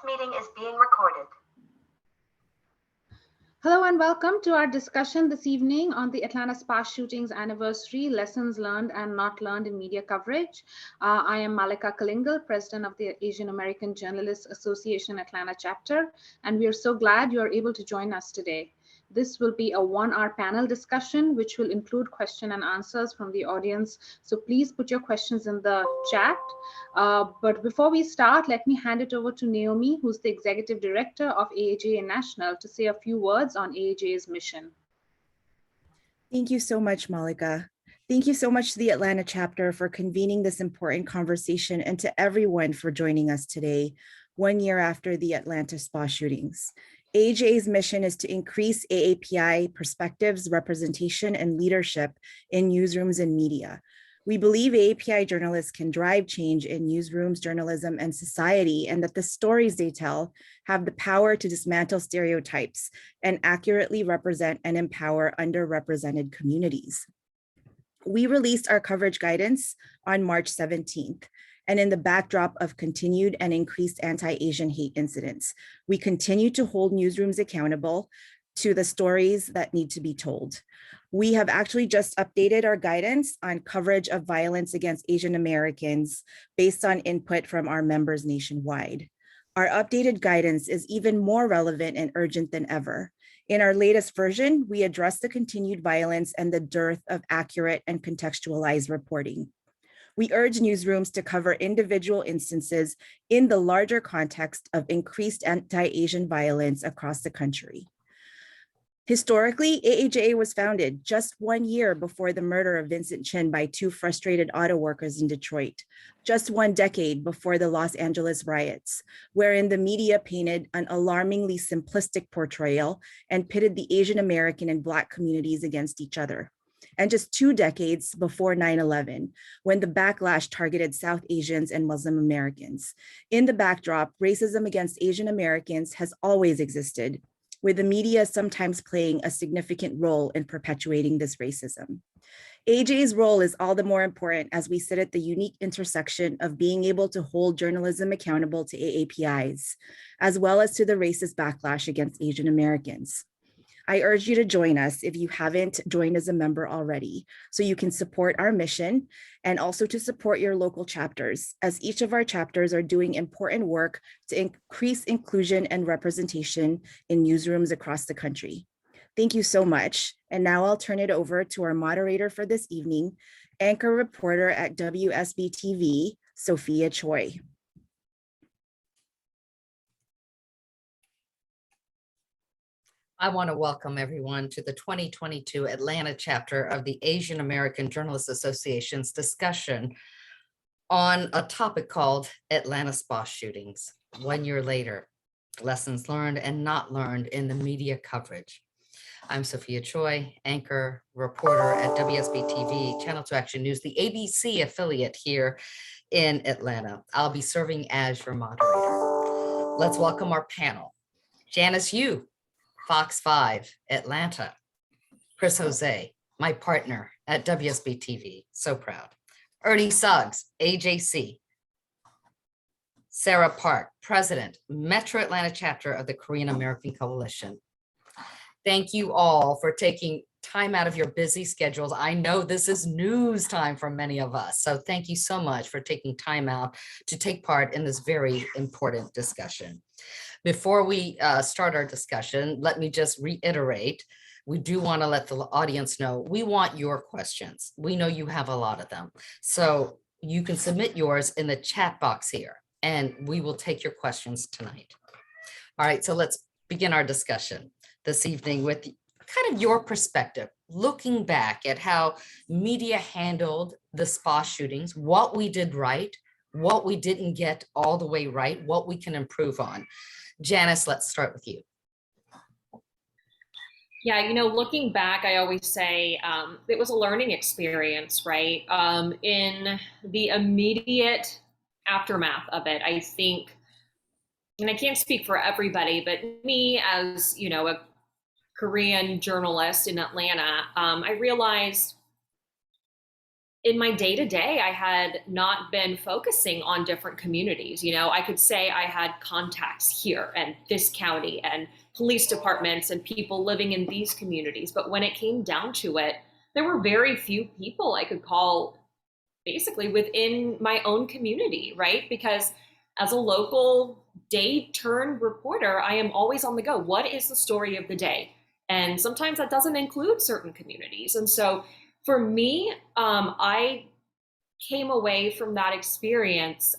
meeting is being recorded. Hello and welcome to our discussion this evening on the Atlanta spa shootings anniversary, lessons learned and not learned in media coverage. I am Malika Kalingal, president of the Asian American Journalists Association Atlanta chapter, and we are so glad you are able to join us today. This will be a 1-hour panel discussion, which will include question and answers from the audience. So please put your questions in the chat. But before we start, let me hand it over to Naomi, who's the executive director of AAJA National, to say a few words on AAJA's mission. Thank you so much, Malika. Thank you so much to the Atlanta chapter for convening this important conversation and to everyone for joining us today, 1 year after the Atlanta spa shootings. AAJA's mission is to increase AAPI perspectives, representation, and leadership in newsrooms and media. We believe AAPI journalists can drive change in newsrooms, journalism, and society, and that the stories they tell have the power to dismantle stereotypes and accurately represent and empower underrepresented communities. We released our coverage guidance on March 17th. And in the backdrop of continued and increased anti-Asian hate incidents, we continue to hold newsrooms accountable to the stories that need to be told. We have actually just updated our guidance on coverage of violence against Asian Americans based on input from our members nationwide. Our updated guidance is even more relevant and urgent than ever. In our latest version, we address the continued violence and the dearth of accurate and contextualized reporting. We urge newsrooms to cover individual instances in the larger context of increased anti-Asian violence across the country. Historically, AAJA was founded just 1 year before the murder of Vincent Chin by 2 frustrated auto workers in Detroit, just 1 decade before the Los Angeles riots, wherein the media painted an alarmingly simplistic portrayal and pitted the Asian American and Black communities against each other. And just 2 decades before 9/11, when the backlash targeted South Asians and Muslim Americans. In the backdrop, racism against Asian Americans has always existed, with the media sometimes playing a significant role in perpetuating this racism. AJ's role is all the more important as we sit at the unique intersection of being able to hold journalism accountable to AAPIs, as well as to the racist backlash against Asian Americans. I urge you to join us if you haven't joined as a member already, so you can support our mission and also to support your local chapters, as each of our chapters are doing important work to increase inclusion and representation in newsrooms across the country. Thank you so much. And now I'll turn it over to our moderator for this evening, anchor reporter at WSB-TV, Sophia Choi. I want to welcome everyone to the 2022 Atlanta chapter of the Asian American Journalists Association's discussion on a topic called Atlanta spa shootings. 1 year later, lessons learned and not learned in the media coverage. I'm Sophia Choi, anchor reporter at WSB-TV, Channel 2 Action News, the ABC affiliate here in Atlanta. I'll be serving as your moderator. Let's welcome our panel. Janice, Fox 5, Atlanta. Chris Jose, my partner at WSB-TV, so proud. Ernie Suggs, AJC. Sarah Park, president, Metro Atlanta chapter of the Korean American Coalition. Thank you all for taking time out of your busy schedules. I know this is news time for many of us, so thank you so much for taking time out to take part in this very important discussion. Before we start our discussion, let me just reiterate, we do want to let the audience know we want your questions. We know you have a lot of them. So you can submit yours in the chat box here, and we will take your questions tonight. All right, so let's begin our discussion this evening with kind of your perspective, looking back at how media handled the spa shootings, what we did right, what we didn't get all the way right, what we can improve on. Janice, let's start with you. Yeah, looking back, I always say it was a learning experience, right? In the immediate aftermath of it, I think, and I can't speak for everybody, but me as, a Korean journalist in Atlanta, I realized in my day-to-day, I had not been focusing on different communities. You know, I could say I had contacts here and this county and police departments and people living in these communities. But when it came down to it, there were very few people I could call basically within my own community, right? Because as a local day turn reporter, I am always on the go. What is the story of the day? And sometimes that doesn't include certain communities. And so for me, I came away from that experience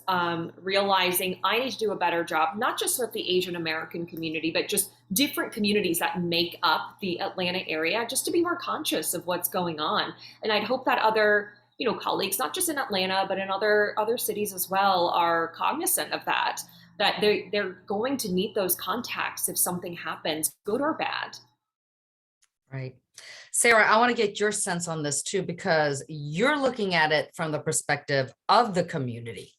realizing I need to do a better job, not just with the Asian American community, but just different communities that make up the Atlanta area, just to be more conscious of what's going on. And I'd hope that other, you know, colleagues, not just in Atlanta, but in other cities as well, are cognizant of that, that they're going to need those contacts if something happens, good or bad. Right. Sarah, I want to get your sense on this too, because you're looking at it from the perspective of the community.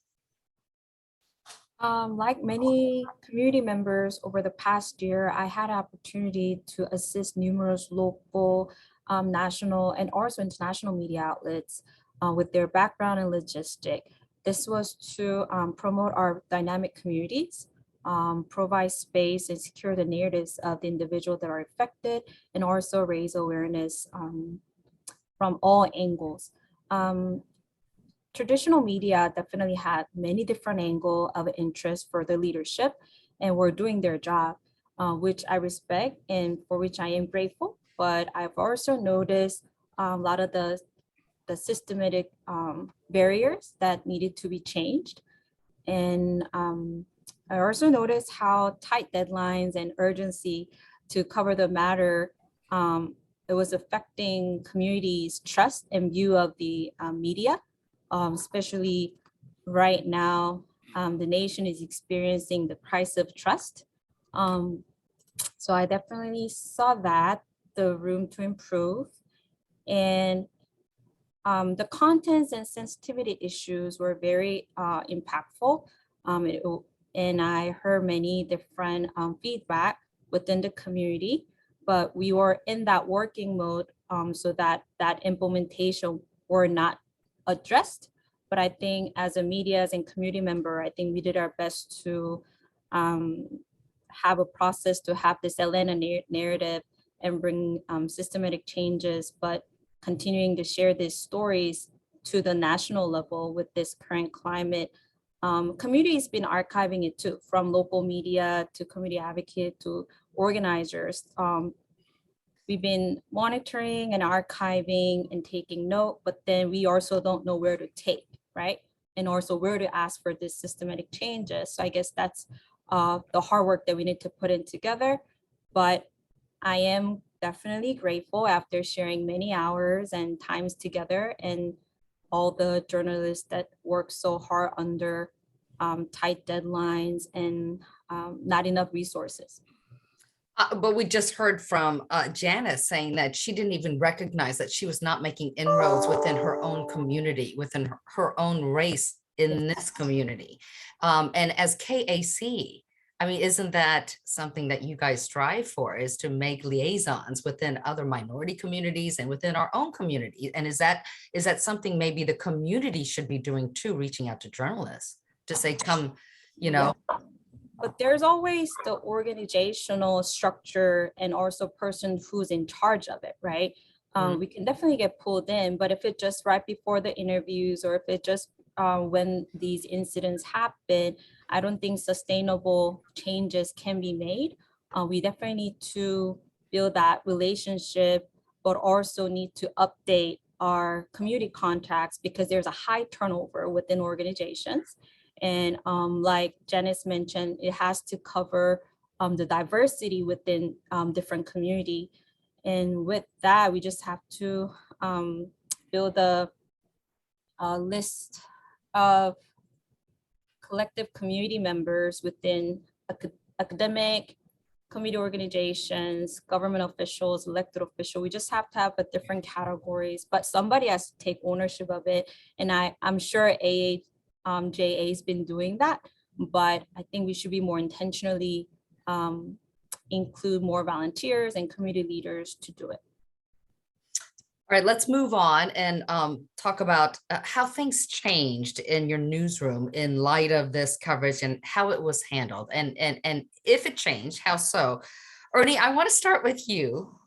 Like many community members over the past year, I had an opportunity to assist numerous local, national, and also international media outlets with their background and logistic. This was to promote our dynamic communities, provide space and secure the narratives of the individuals that are affected, and also raise awareness from all angles. Traditional media definitely had many different angles of interest for the leadership, and were doing their job, which I respect and for which I am grateful. But I've also noticed a lot of the systematic barriers that needed to be changed. And I also noticed how tight deadlines and urgency to cover the matter, it was affecting communities' trust and view of the media, especially right now. The nation is experiencing the crisis of trust. So I definitely saw that, the room to improve. And the contents and sensitivity issues were very impactful. And I heard many different feedback within the community, but we were in that working mode so that implementation were not addressed. But I think as a media and community member, I think we did our best to have a process to have this Atlanta narrative and bring systematic changes, but continuing to share these stories to the national level with this current climate. Community has been archiving it too, from local media to community advocate to organizers. We've been monitoring and archiving and taking note, but then we also don't know where to take, right? And also where to ask for this systematic changes. So I guess that's the hard work that we need to put in together. But I am definitely grateful after sharing many hours and times together, and all the journalists that work so hard under tight deadlines and not enough resources. But we just heard from Janice saying that she didn't even recognize that she was not making inroads within her own community, within her own race in this community. And as KAC, I mean, isn't that something that you guys strive for, is to make liaisons within other minority communities and within our own community? And is that something maybe the community should be doing too, reaching out to journalists to say, come, you know? But there's always the organizational structure and also person who's in charge of it, right? We can definitely get pulled in, but if it just right before the interviews, or if it just when these incidents happen, I don't think sustainable changes can be made. We definitely need to build that relationship, but also need to update our community contacts, because there's a high turnover within organizations. And like Janice mentioned, it has to cover the diversity within different community. And with that, we just have to build a list of collective community members within academic, community organizations, government officials, elected officials. We just have to have a different categories, but somebody has to take ownership of it. And I'm sure AAJA has been doing that, but I think we should be more intentionally include more volunteers and community leaders to do it. All right, let's move on and talk about how things changed in your newsroom in light of this coverage and how it was handled, and if it changed, how so? Ernie, I want to start with you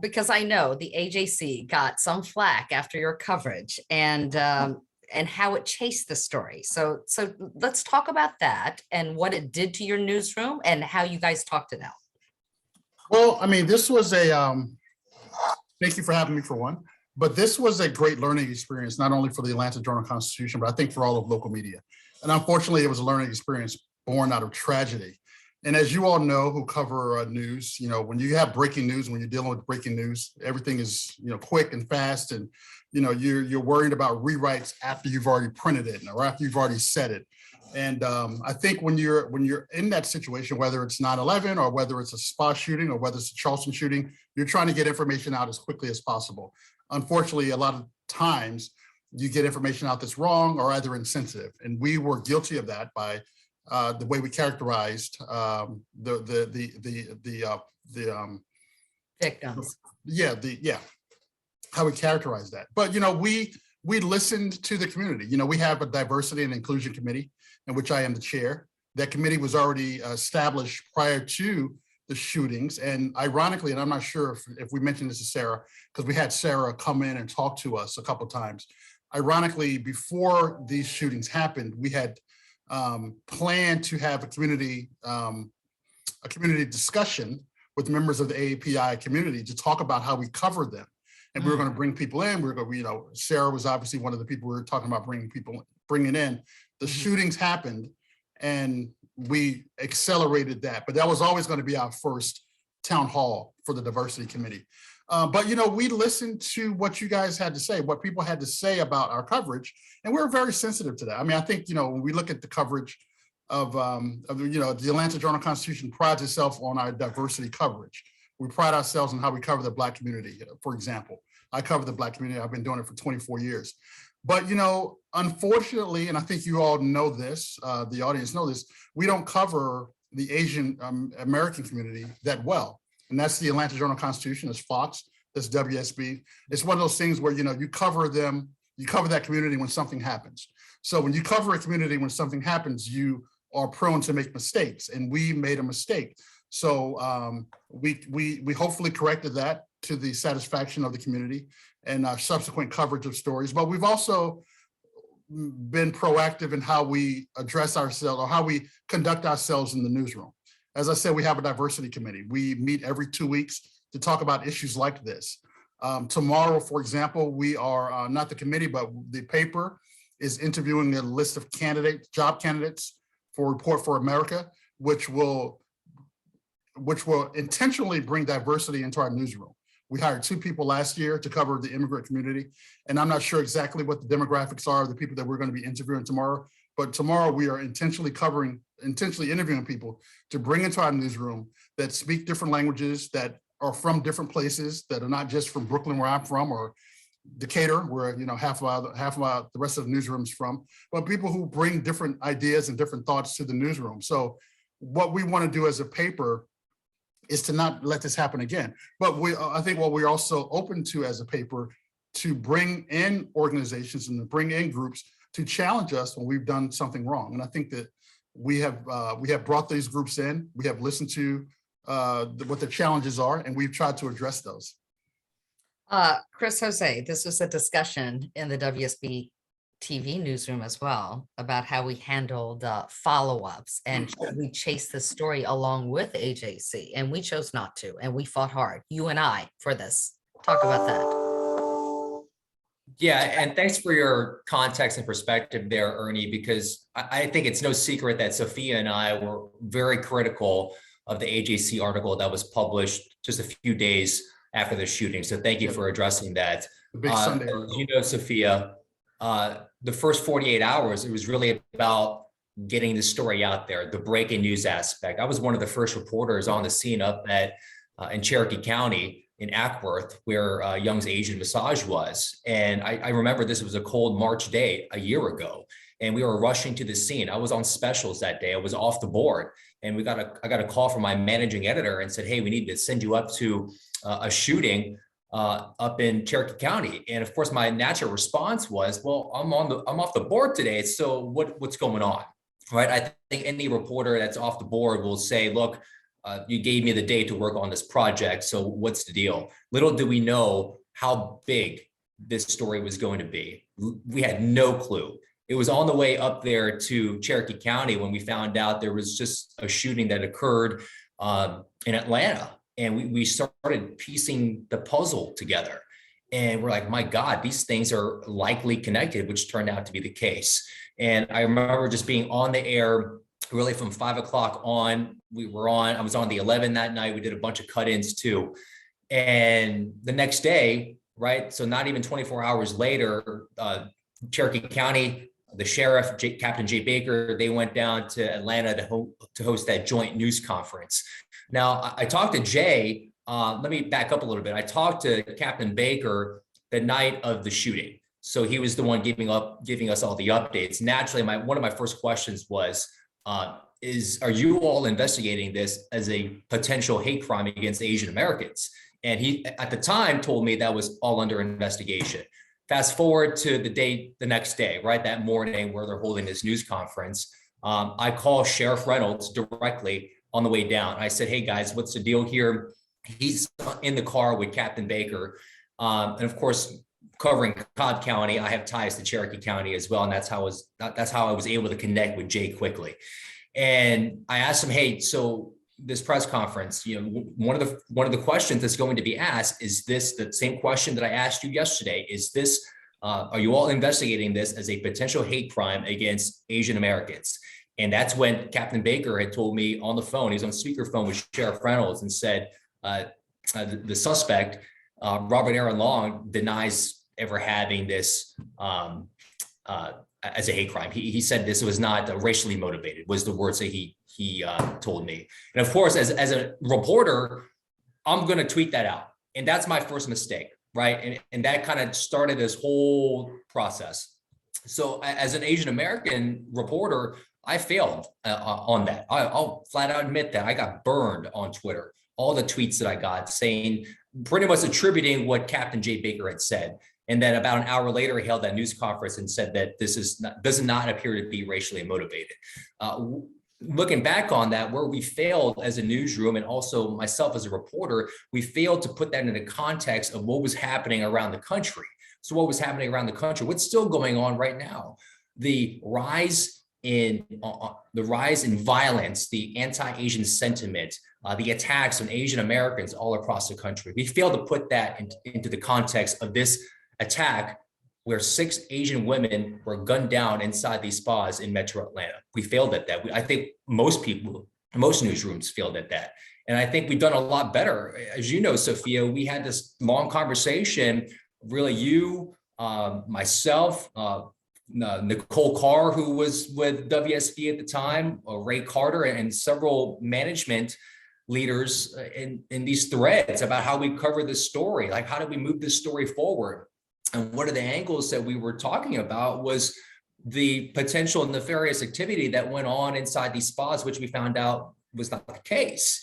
because I know the AJC got some flack after your coverage and how it chased the story. So let's talk about that and what it did to your newsroom and how you guys talked it out. Well, I mean, this was a, thank you for having me for one, but this was a great learning experience, not only for the Atlanta Journal-Constitution, but I think for all of local media. And unfortunately, it was a learning experience born out of tragedy. And as you all know, who cover news, you know, when you have breaking news, when you're dealing with breaking news, everything is, you know, quick and fast, and you know, you're worried about rewrites after you've already printed it or after you've already said it. And I think when you're in that situation, whether it's 9/11 or whether it's a spa shooting or whether it's a Charleston shooting, you're trying to get information out as quickly as possible. Unfortunately, a lot of times you get information out that's wrong or either insensitive, and we were guilty of that by the way we characterized Victims. How we characterize that. But you know, we listened to the community. You know, we have a diversity and inclusion committee in which I am the chair. That committee was already established prior to the shootings, and ironically, and I'm not sure if we mentioned this to Sarah, because we had Sarah come in and talk to us a couple of times. Ironically, before these shootings happened, we had planned to have a community discussion with members of the AAPI community to talk about how we covered them. And we were going to bring people in. We were going to, you know, Sarah was obviously one of the people we were talking about bringing in. The shootings happened and we accelerated that. But that was always going to be our first town hall for the diversity committee. But, you know, we listened to what you guys had to say, what people had to say about our coverage. And we were very sensitive to that. I mean, I think, you know, when we look at the coverage of you know, the Atlanta Journal-Constitution prides itself on our diversity coverage. We pride ourselves on how we cover the Black community. For example, I cover the Black community. I've been doing it for 24 years. But, you know, unfortunately, and I think you all know this, the audience know this, we don't cover the Asian American community that well. And that's the Atlanta Journal-Constitution, that's Fox, that's WSB. It's one of those things where, you know, you cover them, you cover that community when something happens. So when you cover a community when something happens, you are prone to make mistakes, and we made a mistake. So we hopefully corrected that to the satisfaction of the community and our subsequent coverage of stories. But we've also been proactive in how we address ourselves or how we conduct ourselves in the newsroom. As I said, we have a diversity committee. We meet every 2 weeks to talk about issues like this. Tomorrow, for example, we are not the committee, but the paper is interviewing a list of candidates, job candidates for Report for America, which will intentionally bring diversity into our newsroom. We hired 2 people last year to cover the immigrant community, and I'm not sure exactly what the demographics are of the people that we're going to be interviewing tomorrow, but tomorrow we are intentionally interviewing people to bring into our newsroom that speak different languages, that are from different places, that are not just from Brooklyn, where I'm from, or Decatur, where, you know, half of the rest of the newsroom's from, but people who bring different ideas and different thoughts to the newsroom. So what we want to do as a paper is to not let this happen again. But I think what we're also open to as a paper, to bring in organizations and to bring in groups to challenge us when we've done something wrong. And I think that we have brought these groups in, we have listened to what the challenges are, and we've tried to address those. Chris Jose, this was a discussion in the WSB-TV newsroom as well about how we handled follow-ups and we chased the story along with AJC, and we chose not to, and we fought hard, you and I, for this. Talk about that. Yeah, and thanks for your context and perspective there, Ernie, because I think it's no secret that Sophia and I were very critical of the AJC article that was published just a few days after the shooting. So thank you for addressing that. The big Sunday. As you know, Sophia, the first 48 hours, it was really about getting the story out there, the breaking news aspect. I was one of the first reporters on the scene up in Cherokee County in Ackworth, where Young's Asian Massage was. And I remember this was a cold March day a year ago, and we were rushing to the scene. I was on specials that day. I was off the board, and I got a call from my managing editor and said, hey, we need to send you up to a shooting up in Cherokee County. And of course, my natural response was, well, I'm off the board today. So what's going on? Right. I think any reporter that's off the board will say, look, you gave me the day to work on this project. So what's the deal? Little do we know how big this story was going to be. We had no clue. It was on the way up there to Cherokee County when we found out there was just a shooting that occurred in Atlanta. And we started piecing the puzzle together. And we're like, my God, these things are likely connected, which turned out to be the case. And I remember just being on the air really from 5 o'clock on. I was on the 11 that night. We did a bunch of cut-ins too. And the next day, right, so not even 24 hours later, Cherokee County, the sheriff, Captain Jay Baker, they went down to Atlanta to host that joint news conference. Now, I talked to Jay. Let me back up a little bit. I talked to Captain Baker the night of the shooting. So he was the one giving us all the updates. Naturally, one of my first questions was, are you all investigating this as a potential hate crime against Asian Americans? And he, at the time, told me that was all under investigation. Fast forward to the next day, right? That morning where they're holding this news conference, I call Sheriff Reynolds directly on the way down. I said, hey guys, what's the deal here? He's in the car with Captain Baker. And of course, covering Cobb County, I have ties to Cherokee County as well. And that's how I was able to connect with Jay quickly. And I asked him, hey, so this press conference, one of the questions that's going to be asked is this the same question that I asked you yesterday? Is this, are you all investigating this as a potential hate crime against Asian Americans? And that's when Captain Baker had told me on the phone, he's on speakerphone with Sheriff Reynolds, and said the suspect, Robert Aaron Long, denies ever having this as a hate crime. He said this was not racially motivated, was the words that he told me. And of course, as a reporter, I'm going to tweet that out. And that's my first mistake, right? And that kind of started this whole process. So as an Asian American reporter, I failed on that. I'll flat out admit that I got burned on Twitter. All the tweets that I got saying, pretty much attributing what Captain Jay Baker had said. And then about an hour later, he held that news conference and said that does not appear to be racially motivated. Looking back on that, where we failed as a newsroom, and also myself as a reporter, we failed to put that into context of what was happening around the country. So what was happening around the country? What's still going on right now? The rise in violence, the anti-Asian sentiment, the attacks on Asian Americans all across the country. We failed to put that into the context of this attack where 6 Asian women were gunned down inside these spas in Metro Atlanta. We failed at that. I think most newsrooms failed at that. And I think we've done a lot better. As you know, Sophia, we had this long conversation, really you, myself, Nicole Carr, who was with WSB at the time, Ray Carter, and several management leaders in these threads about how we cover this story. Like, how do we move this story forward? And one of the angles that we were talking about was the potential nefarious activity that went on inside these spas, which we found out was not the case.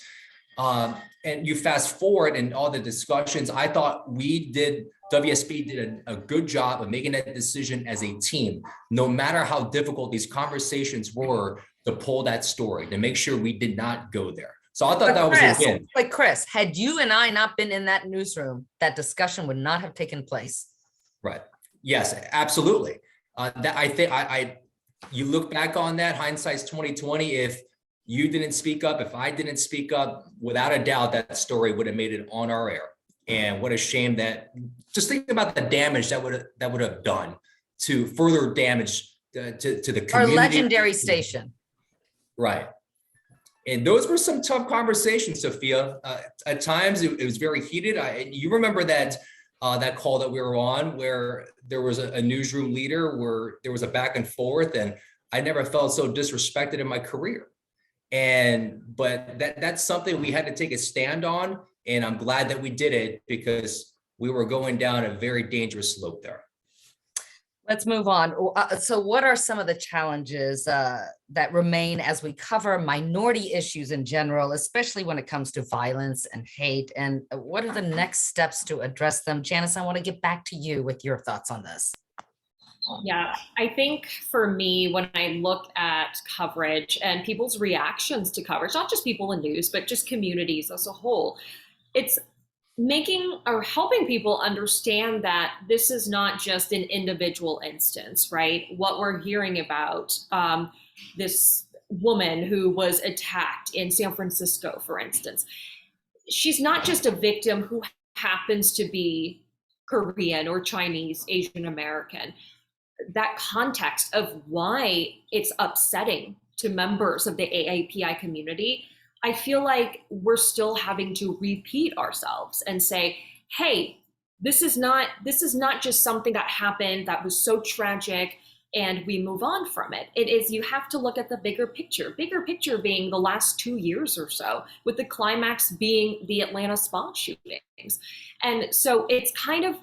And you fast forward in all the discussions, I thought WSB did a good job of making that decision as a team, no matter how difficult these conversations were, to pull that story, to make sure we did not go there. So I thought that was a win. But Chris, had you and I not been in that newsroom, that discussion would not have taken place. Right. Yes, absolutely. That I think you look back on that, hindsight's 2020. If you didn't speak up, if I didn't speak up, without a doubt, that story would have made it on our air. And what a shame that, just think about the damage that would have done to further damage to the community. Our legendary station. Right. And those were some tough conversations, Sophia. At times it was very heated. You remember that call that we were on where there was a newsroom leader, where there was a back and forth, and I never felt so disrespected in my career. But that's something we had to take a stand on. And I'm glad that we did it, because we were going down a very dangerous slope there. Let's move on. So what are some of the challenges that remain as we cover minority issues in general, especially when it comes to violence and hate? And what are the next steps to address them? Janice, I want to get back to you with your thoughts on this. Yeah, I think for me, when I look at coverage and people's reactions to coverage, not just people in news, but just communities as a whole, it's making or helping people understand that this is not just an individual instance, right? What we're hearing about, this woman who was attacked in San Francisco, for instance, she's not just a victim who happens to be Korean or Chinese, Asian American. That context of why it's upsetting to members of the AAPI community, I feel like we're still having to repeat ourselves and say, hey, this is not just something that happened that was so tragic and we move on from it. It is, you have to look at the bigger picture being the last 2 years or so, with the climax being the Atlanta spa shootings. And so it's kind of,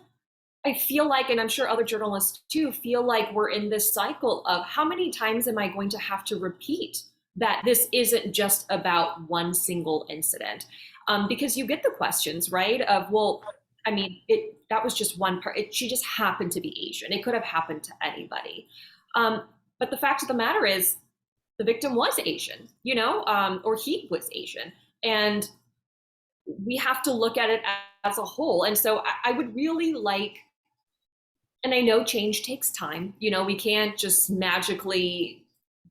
I feel like, and I'm sure other journalists too, feel like we're in this cycle of how many times am I going to have to repeat that this isn't just about one single incident? Because you get the questions, right? Of, well, I mean, that was just one part. She just happened to be Asian. It could have happened to anybody. But the fact of the matter is, the victim was Asian, or he was Asian. And we have to look at it as a whole. And so I would really like, and I know change takes time, we can't just magically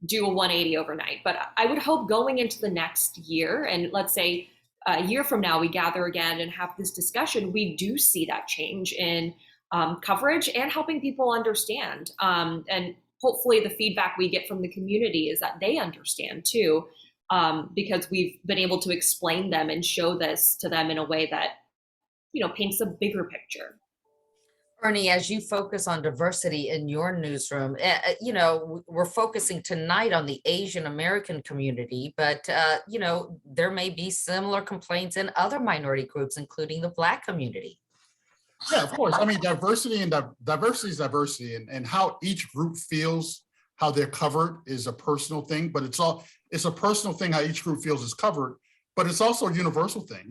do a 180 overnight, but I would hope going into the next year, and let's say a year from now, we gather again and have this discussion, we do see that change in coverage and helping people understand. And hopefully the feedback we get from the community is that they understand too, because we've been able to explain them and show this to them in a way that, paints a bigger picture. Ernie, as you focus on diversity in your newsroom, we're focusing tonight on the Asian American community, but, there may be similar complaints in other minority groups, including the Black community. Yeah, of course. I mean, diversity is diversity, and how each group feels, how they're covered is a personal thing, but it's a personal thing how each group feels is covered, but it's also a universal thing.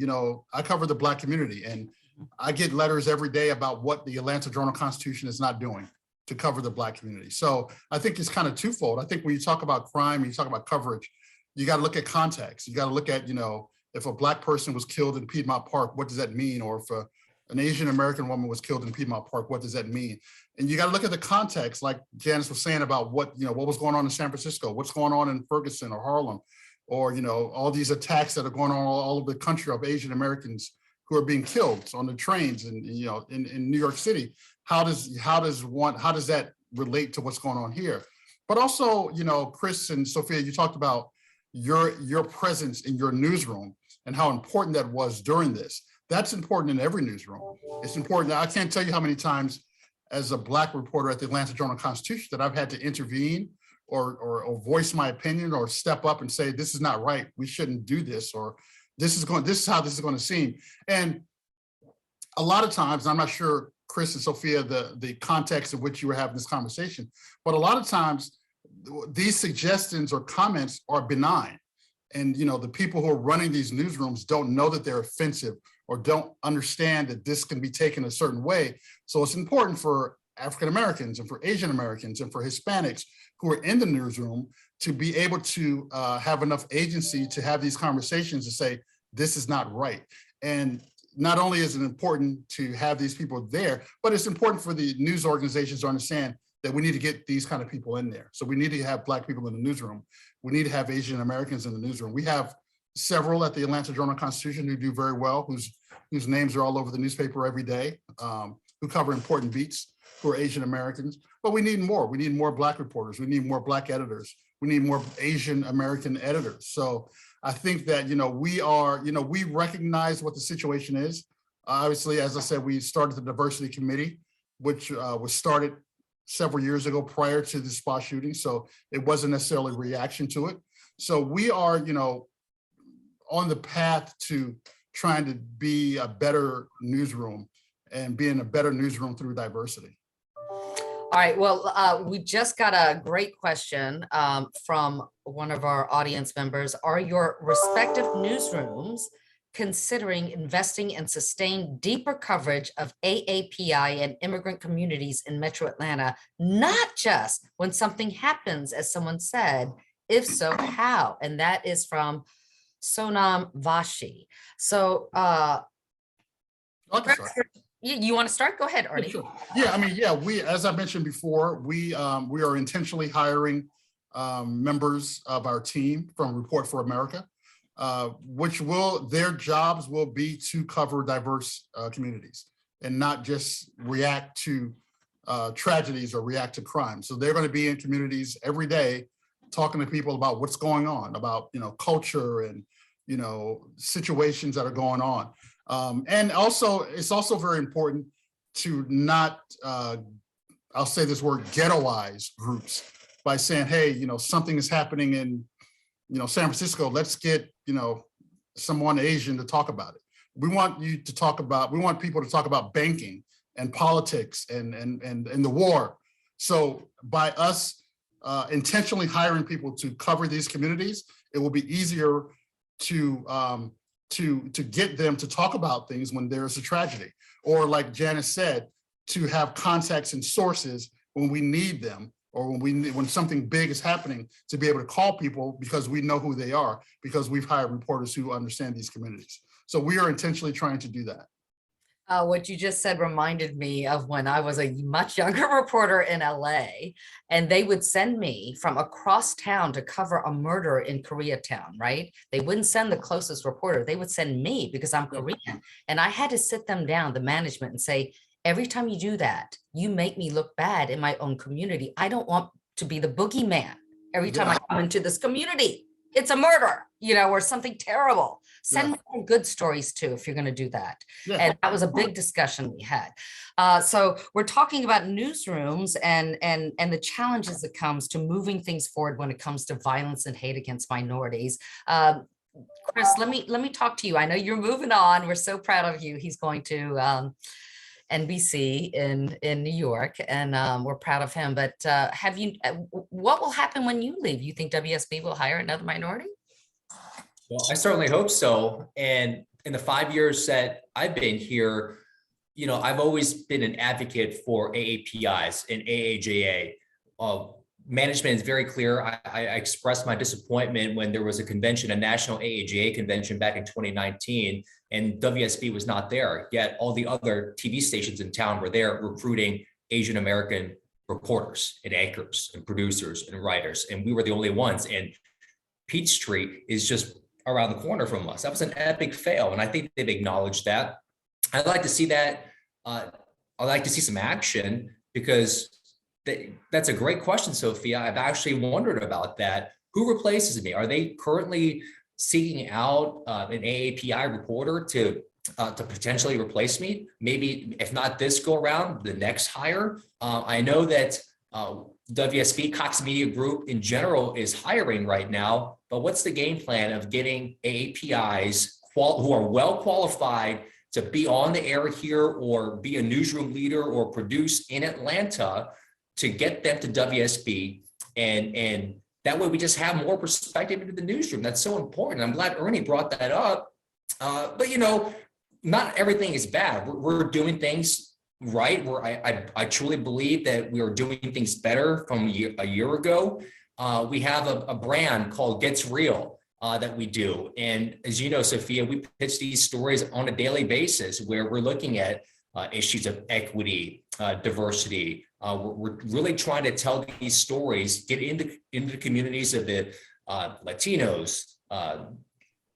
I cover the Black community, and I get letters every day about what the Atlanta Journal-Constitution is not doing to cover the Black community. So I think it's kind of twofold. I think when you talk about crime and you talk about coverage, you got to look at context. You got to look at, if a Black person was killed in Piedmont Park, what does that mean? Or if an Asian American woman was killed in Piedmont Park, what does that mean? And you got to look at the context, like Janice was saying about what was going on in San Francisco, what's going on in Ferguson or Harlem, or, all these attacks that are going on all over the country of Asian Americans who are being killed on the trains and, in New York City. How does that relate to what's going on here? But also, Chris and Sophia, you talked about your presence in your newsroom and how important that was during this. That's important in every newsroom. It's important. I can't tell you how many times as a Black reporter at the Atlanta Journal-Constitution that I've had to intervene or voice my opinion or step up and say, this is not right. We shouldn't do this, or this is how this is going to seem. And a lot of times, I'm not sure, Chris and Sophia, the context in which you were having this conversation, but a lot of times these suggestions or comments are benign. And, the people who are running these newsrooms don't know that they're offensive or don't understand that this can be taken a certain way. So it's important for African Americans and for Asian Americans and for Hispanics who are in the newsroom to be able to have enough agency to have these conversations to say, this is not right. And not only is it important to have these people there, but it's important for the news organizations to understand that we need to get these kind of people in there. So we need to have Black people in the newsroom. We need to have Asian Americans in the newsroom. We have several at the Atlanta Journal-Constitution who do very well, whose names are all over the newspaper every day, who cover important beats, who are Asian Americans. But we need more. We need more Black reporters. We need more Black editors. We need more Asian American editors. So I think that, we recognize what the situation is. Obviously, as I said, we started the diversity committee, which was started several years ago prior to the spa shooting. So it wasn't necessarily a reaction to it. So we are, on the path to trying to be a better newsroom and being a better newsroom through diversity. All right, well, we just got a great question from one of our audience members. Are your respective newsrooms considering investing in sustained deeper coverage of AAPI and immigrant communities in Metro Atlanta, not just when something happens, as someone said? If so, how? And that is from Sonam Vashi. So you want to start? Go ahead, Ernie. Sure. Yeah, I mean, yeah, as I mentioned before, we are intentionally hiring members of our team from Report for America, their jobs will be to cover diverse communities and not just react to tragedies or react to crime. So they're going to be in communities every day, talking to people about what's going on, about culture and situations that are going on. And also, it's also very important to not, I'll say this word, ghettoize groups by saying, hey, something is happening in, San Francisco, let's get, someone Asian to talk about it. We want people to talk about banking and politics and the war. So by us intentionally hiring people to cover these communities, it will be easier to get them to talk about things when there's a tragedy, or like Janice said, to have contacts and sources when we need them, or when something big is happening, to be able to call people because we know who they are, because we've hired reporters who understand these communities. So we are intentionally trying to do that. What you just said reminded me of when I was a much younger reporter in LA, and they would send me from across town to cover a murder in Koreatown, right? They wouldn't send the closest reporter. They would send me because I'm Korean. And I had to sit them down, the management, and say, every time you do that, you make me look bad in my own community. I don't want to be the boogeyman every time I come into this community. It's a murder, or something terrible. Send me some good stories too, if you're going to do that. Yeah. And that was a big discussion we had. So we're talking about newsrooms and the challenges that comes to moving things forward when it comes to violence and hate against minorities. Chris, let me talk to you. I know you're moving on. We're so proud of you. He's going to NBC in New York, and we're proud of him. But what will happen when you leave? You think WSB will hire another minority? Well, I certainly hope so. And in the 5 years that I've been here, I've always been an advocate for AAPIs and AAJA. Management is very clear. I expressed my disappointment when there was a convention, a national AAJA convention back in 2019, and WSB was not there. Yet all the other TV stations in town were there recruiting Asian American reporters and anchors and producers and writers, and we were the only ones. And Peachtree is just around the corner from us. That was an epic fail, and I think they've acknowledged that. I'd like to see that. I'd like to see some action, because that's a great question, Sophia. I've actually wondered about that. Who replaces me? Are they currently seeking out an AAPI reporter to potentially replace me? Maybe if not this go around, the next hire. I know that WSB Cox Media Group in general is hiring right now, but what's the game plan of getting AAPIs who are well qualified to be on the air here, or be a newsroom leader, or produce in Atlanta, to get them to WSB, and that way we just have more perspective into the newsroom. That's so important. I'm glad Ernie brought that up. But not everything is bad. We're doing things right. I truly believe that we are doing things better from a year ago. We have a brand called Gets Real that we do. And as you know, Sophia, we pitch these stories on a daily basis, where we're looking at issues of equity, diversity. We're really trying to tell these stories, get into the communities of the Latinos,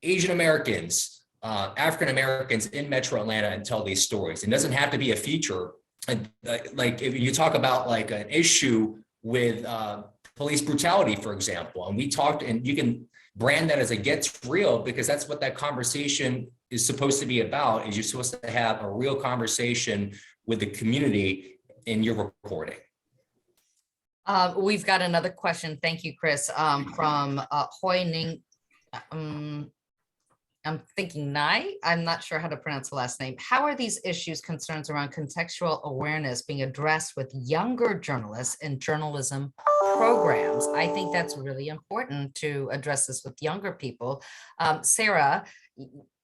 Asian Americans, African Americans in Metro Atlanta, and tell these stories. It doesn't have to be a feature. Like if you talk about like an issue with police brutality, for example, and we talked, and you can brand that as a Gets Real, because that's what that conversation is supposed to be about. Is you're supposed to have a real conversation with the community in your reporting. We've got another question. Thank you, Chris, from Hoi Ning. I'm thinking Nye, I'm not sure how to pronounce the last name. How are these issues, concerns around contextual awareness being addressed with younger journalists in journalism programs? I think that's really important to address this with younger people. Sarah,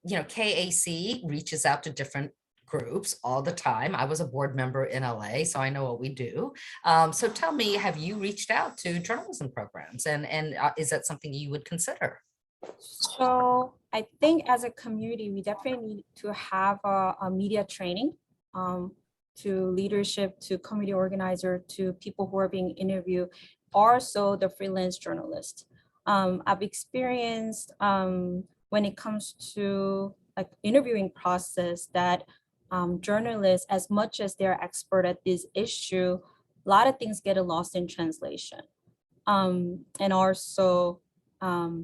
KAC reaches out to different groups all the time. I was a board member in LA, so I know what we do. So tell me, have you reached out to journalism programs, and is that something you would consider? So I think as a community, we definitely need to have a media training to leadership, to community organizer, to people who are being interviewed, also the freelance journalists. I've experienced when it comes to like interviewing process that journalists, as much as they're expert at this issue, a lot of things get lost in translation. And also, I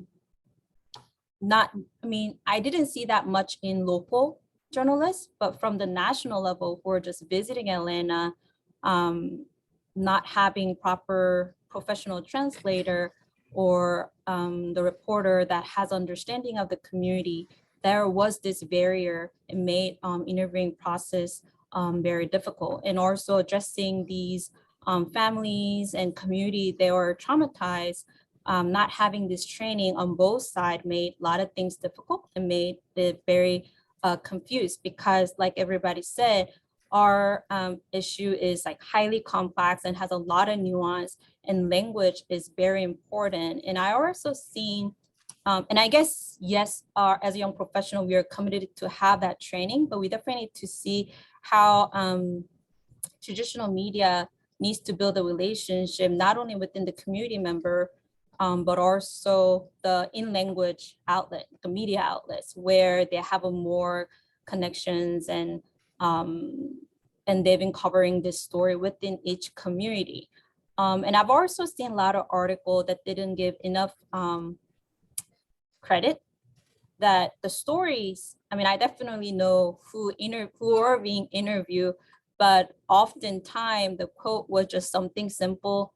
didn't see that much in local journalists, but from the national level who are just visiting Atlanta, not having proper professional translator or the reporter that has understanding of the community, there was this barrier. It made interviewing process very difficult. And also addressing these families and community, they were traumatized. Not having this training on both sides made a lot of things difficult and made it very confused, because like everybody said, our issue is like highly complex and has a lot of nuance, and language is very important. And I also seen, and I guess, yes, as a young professional, we are committed to have that training, but we definitely need to see how traditional media needs to build a relationship, not only within the community member, but also the in-language outlet, the media outlets, where they have a more connections and they've been covering this story within each community. And I've also seen a lot of articles that didn't give enough credit, that the stories, I definitely know who are being interviewed, but oftentimes the quote was just something simple,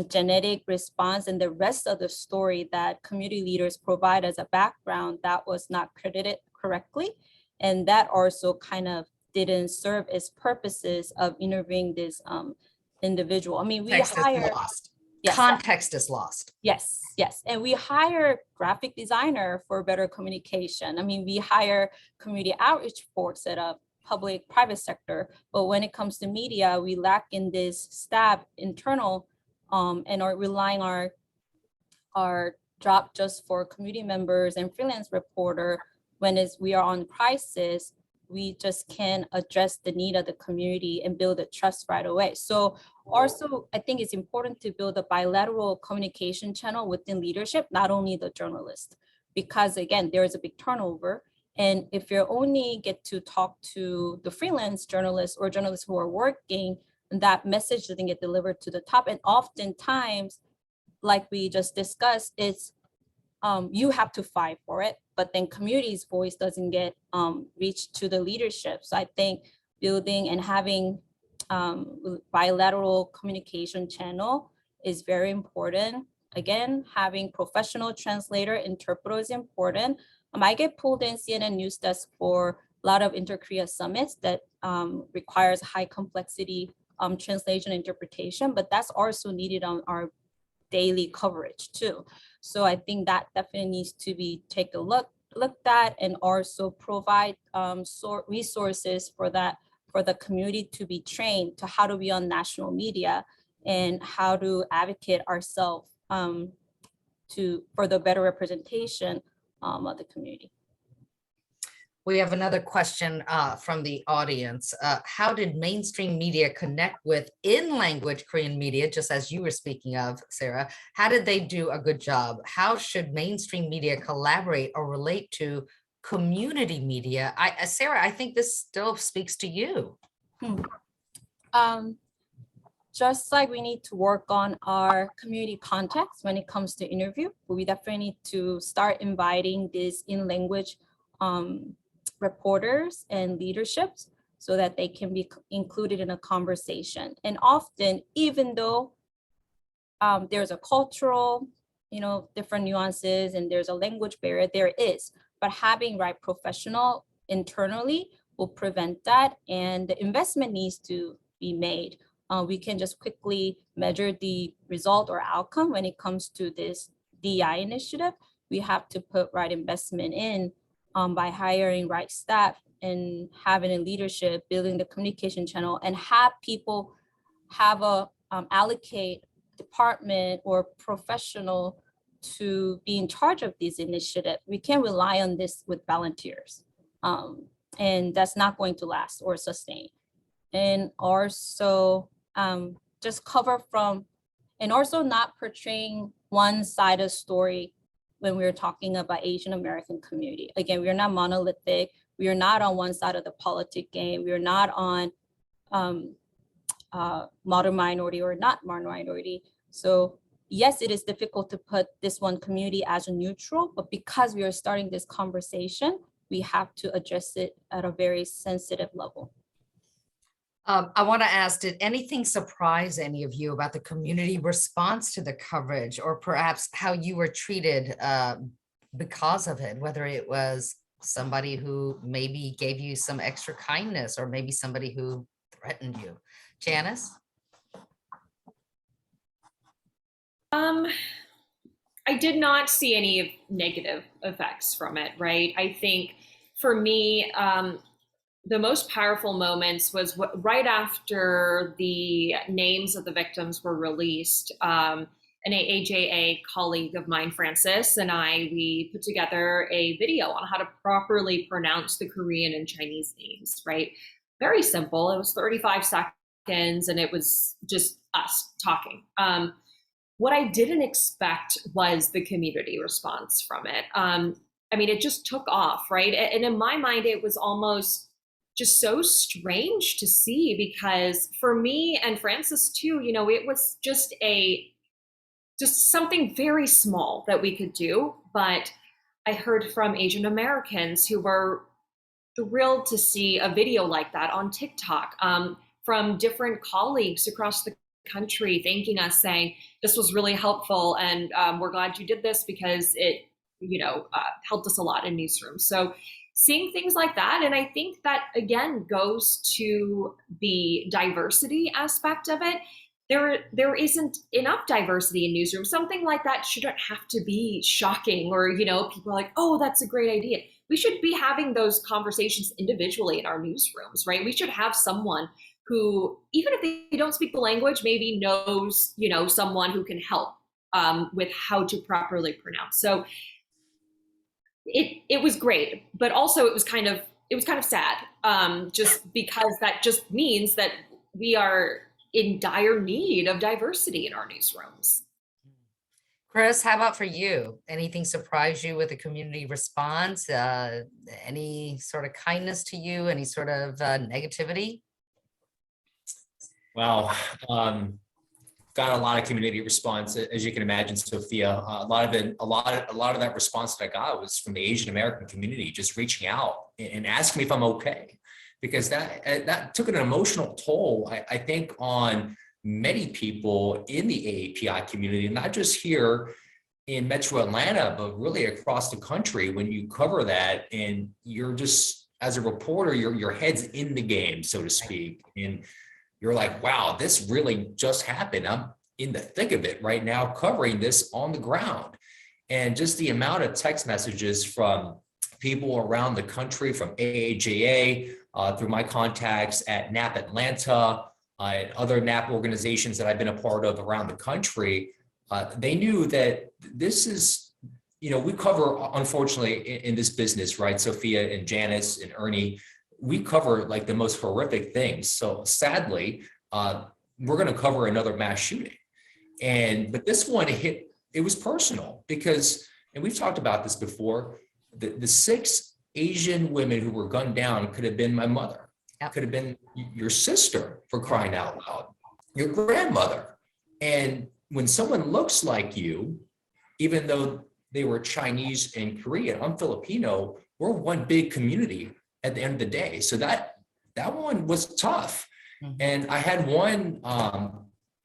genetic response, and the rest of the story that community leaders provide as a background, that was not credited correctly. And that also kind of didn't serve its purposes of interviewing this individual. Context is lost. Yes. And we hire graphic designer for better communication. We hire community outreach folks at a public-private sector, but when it comes to media, we lack in this staff internal and are relying our job just for community members and freelance reporter. When we are on crisis, we just can't address the need of the community and build a trust right away. So also, I think it's important to build a bilateral communication channel within leadership, not only the journalist, because again, there is a big turnover. And if you only get to talk to the freelance journalists or journalists who are working, that message doesn't get delivered to the top. And oftentimes, like we just discussed, it's you have to fight for it, but then community's voice doesn't get reached to the leadership. So I think building and having bilateral communication channel is very important. Again, having professional translator, interpreter is important. I get pulled in CNN News Desk for a lot of inter-Korea summits that requires high complexity translation interpretation, but that's also needed on our daily coverage too. So I think that definitely needs to be looked at, and also provide resources for the community to be trained to how to be on national media and how to advocate ourselves for the better representation of the community. We have another question from the audience. How did mainstream media connect with in-language Korean media, just as you were speaking of, Sarah? How did they do a good job? How should mainstream media collaborate or relate to community media? Sarah, I think this still speaks to you. Just like we need to work on our community context when it comes to interview, we definitely need to start inviting these in-language reporters and leaderships so that they can be included in a conversation. And often, even though there's a cultural, different nuances and there's a language barrier, there is, but having right professional internally will prevent that, and the investment needs to be made. We can just quickly measure the result or outcome when it comes to this DI initiative. We have to put right investment in by hiring right staff and having a leadership, building the communication channel, and have people have a allocate department or professional to be in charge of these initiatives. We can't rely on this with volunteers. And that's not going to last or sustain. And also just cover from, and also not portraying one side of story when we're talking about Asian American community. Again, we're not monolithic. We are not on one side of the politic game. We are not on modern minority or not modern minority. So yes, it is difficult to put this one community as a neutral, but because we are starting this conversation, we have to address it at a very sensitive level. I want to ask, did anything surprise any of you about the community response to the coverage, or perhaps how you were treated because of it, whether it was somebody who maybe gave you some extra kindness or maybe somebody who threatened you? Janice? I did not see any negative effects from it, right? I think for me, the most powerful moments was right after the names of the victims were released. An AAJA colleague of mine, Francis, and we put together a video on how to properly pronounce the Korean and Chinese names, right? Very simple. It was 35 seconds and it was just us talking. What I didn't expect was the community response from it. I mean, it just took off, right? And in my mind, it was almost just so strange to see, because for me and Francis too, you know, it was just something very small that we could do. But I heard from Asian Americans who were thrilled to see a video like that on TikTok, from different colleagues across the country thanking us, saying this was really helpful, and we're glad you did this because it, you know, helped us a lot in Newsroom. So seeing things like that, and I think that again goes to the diversity aspect of it. There isn't enough diversity in Newsroom. Something like that shouldn't have to be shocking, or, you know, people are like, oh, that's a great idea. We should be having those conversations individually in our newsrooms, right? We should have someone who, even if they don't speak the language, maybe knows, you know, someone who can help with how to properly pronounce. So it was great, but also it was kind of sad, just because that just means that we are in dire need of diversity in our newsrooms. Chris, how about for you? Anything surprise you with the community response? Any sort of kindness to you? Any sort of negativity? Wow. Got a lot of community response, as you can imagine, Sophia. A lot of that response that I got was from the Asian American community, just reaching out and asking me if I'm okay, because that took an emotional toll, I think, on many people in the AAPI community, not just here in Metro Atlanta, but really across the country. When you cover that, and you're just, as a reporter, your head's in the game, so to speak, and you're like, wow, this really just happened. I'm in the thick of it right now, covering this on the ground. And just the amount of text messages from people around the country, from AAJA, through my contacts at NAP Atlanta, and other NAP organizations that I've been a part of around the country, they knew that this is, you know, we cover, unfortunately, in this business, right, Sophia and Janice and Ernie, we cover like the most horrific things. So sadly, we're going to cover another mass shooting. But this one it was personal, because, and we've talked about this before, the 6 Asian women who were gunned down could have been my mother, could have been your sister, for crying out loud, your grandmother. And when someone looks like you, even though they were Chinese and Korean, I'm Filipino, we're one big community at the end of the day. So that one was tough. Mm-hmm. And I had one, I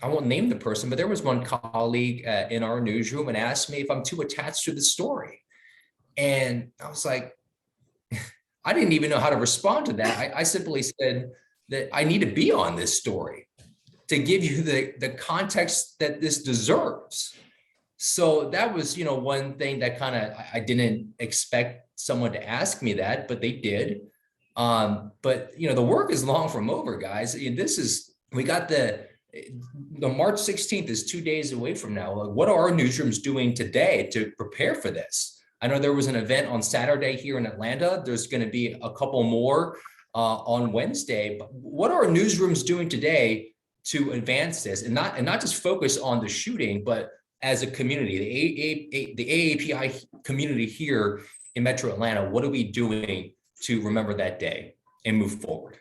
won't name the person, but there was one colleague in our newsroom and asked me if I'm too attached to the story. And I was like, I didn't even know how to respond to that. I simply said that I need to be on this story to give you the context that this deserves. So that was, one thing that kind of, I didn't expect someone to ask me that, but they did. But the work is long from over, guys. We got the March 16th is 2 days away from now. Like, what are our newsrooms doing today to prepare for this? I know there was an event on Saturday here in Atlanta. There's going to be a couple more on Wednesday. But what are our newsrooms doing today to advance this and not just focus on the shooting, but as a community, the AAPI community here in Metro Atlanta? What are we doing to remember that day and move forward?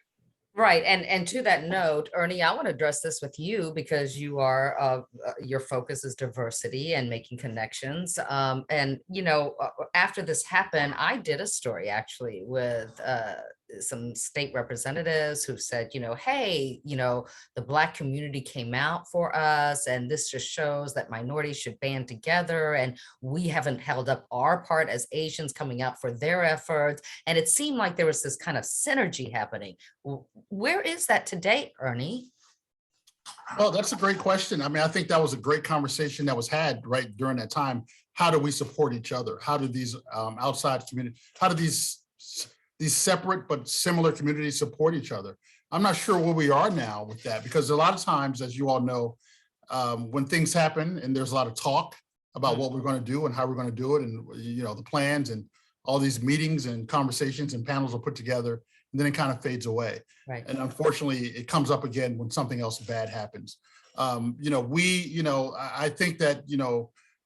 Right. And to that note, Ernie, I want to address this with you because you are your focus is diversity and making connections. After this happened, I did a story actually with some state representatives who said, hey, the Black community came out for us, and this just shows that minorities should band together, and we haven't held up our part as Asians coming out for their efforts. And it seemed like there was this kind of synergy happening. Where is that today, Ernie? Well, that's a great question. I mean, I think that was a great conversation that was had right during that time. How do we support each other? How do these outside communities, how do these separate but similar communities support each other? I'm not sure where we are now with that, because a lot of times, as you all know, when things happen and there's a lot of talk about what we're going to do and how we're going to do it, and the plans and all these meetings and conversations and panels are put together, and then it kind of fades away. Right. And unfortunately, it comes up again when something else bad happens. I think that,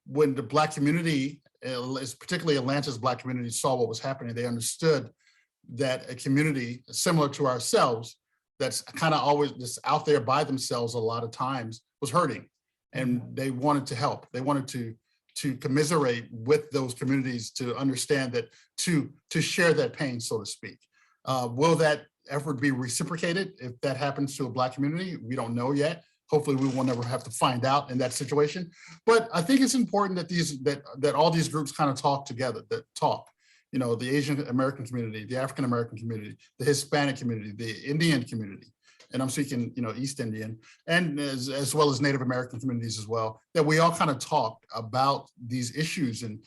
when the Black community, particularly Atlanta's Black community, saw what was happening, they understood that a community similar to ourselves, that's kind of always just out there by themselves a lot of times, was hurting. And they wanted to help. They wanted to commiserate with those communities, to understand that, to share that pain, so to speak. Will that effort be reciprocated if that happens to a Black community? We don't know yet. Hopefully we will never have to find out in that situation. But I think it's important that that all these groups kind of talk together, the Asian American community, the African American community, the Hispanic community, the Indian community, and I'm speaking, East Indian, and as well as Native American communities as well, that we all kind of talk about these issues and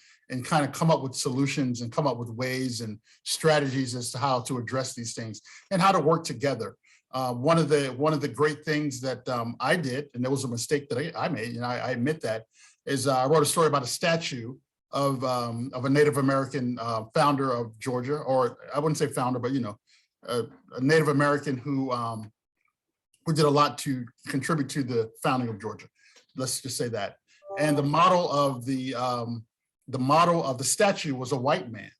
kind of come up with solutions and come up with ways and strategies as to how to address these things and how to work together. One of the great things that I did, and there was a mistake that I made, and I admit that, is I wrote a story about a statue of a Native American founder of Georgia, or I wouldn't say founder, but a Native American who did a lot to contribute to the founding of Georgia. Let's just say that. And the model of the statue was a white man.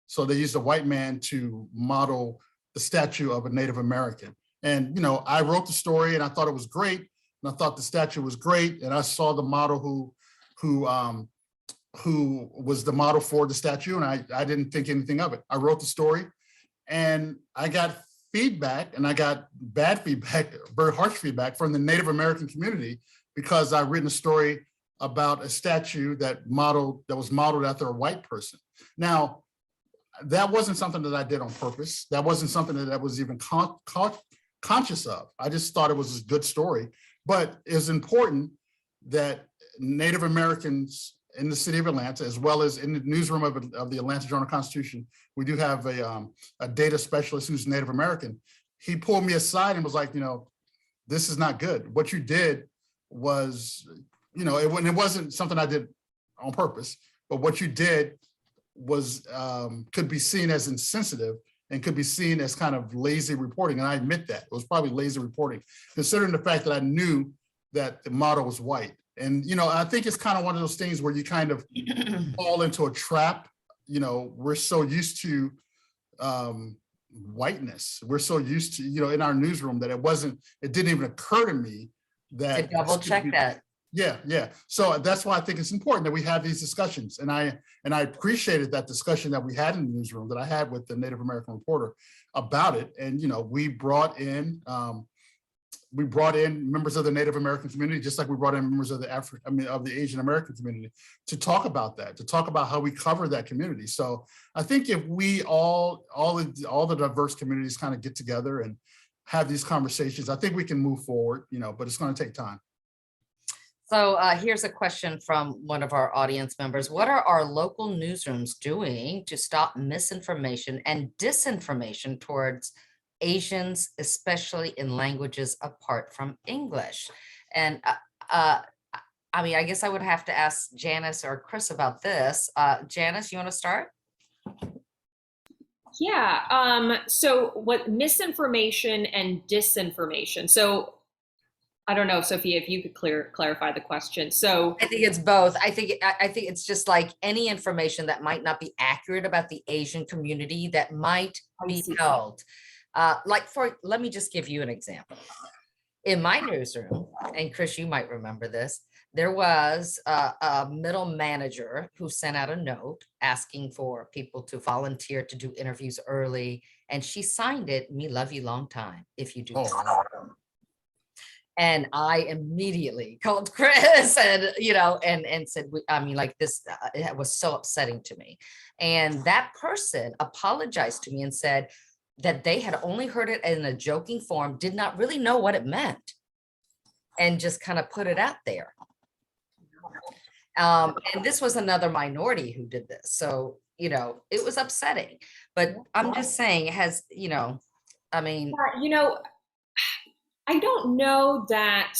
So they used a white man to model the statue of a Native American. And I wrote the story and I thought it was great, and I thought the statue was great. And I saw the model who was the model for the statue, and I didn't think anything of it. I wrote the story, and I got feedback, and I got bad feedback, very harsh feedback from the Native American community, because I've written a story about a statue that was modeled after a white person. Now, that wasn't something that I did on purpose. That wasn't something that I was even conscious of. I just thought it was a good story. But it's important that Native Americans in the city of Atlanta, as well as in the newsroom of the Atlanta Journal-Constitution, we do have a data specialist who's Native American. He pulled me aside and was like, this is not good. What you did was, it wasn't something I did on purpose, but what you did was could be seen as insensitive and could be seen as kind of lazy reporting. And I admit that. It was probably lazy reporting, considering the fact that I knew that the model was white. And, I think it's kind of one of those things where you kind of fall into a trap. We're so used to whiteness. We're so used to, in our newsroom, that it didn't even occur to me that. To double check that. Yeah. So that's why I think it's important that we have these discussions. And I appreciated that discussion that we had in the newsroom, that I had with the Native American reporter about it. And, we brought in we brought in members of the Native American community, just like we brought in members of the of the Asian American community to talk about that, to talk about how we cover that community. So I think if we all the diverse communities kind of get together and have these conversations, I think we can move forward, but it's going to take time. So here's a question from one of our audience members. What are our local newsrooms doing to stop misinformation and disinformation towards Asians, especially in languages apart from English? And I mean, I guess I would have to ask Janice or Chris about this. Janice, you want to start? Yeah. So what misinformation and disinformation? So I don't know, Sophia, if you could clarify the question. So I think it's both. I think it's just like any information that might not be accurate about the Asian community that might be held. Let me just give you an example. In my newsroom, and Chris, you might remember this, there was a middle manager who sent out a note asking for people to volunteer to do interviews early. And she signed it, "Me love you long time if you do." And I immediately called Chris and, and said, this, it was so upsetting to me. And that person apologized to me and said that they had only heard it in a joking form, did not really know what it meant, and just kind of put it out there. And this was another minority who did this. So, it was upsetting, but I'm just saying I don't know that,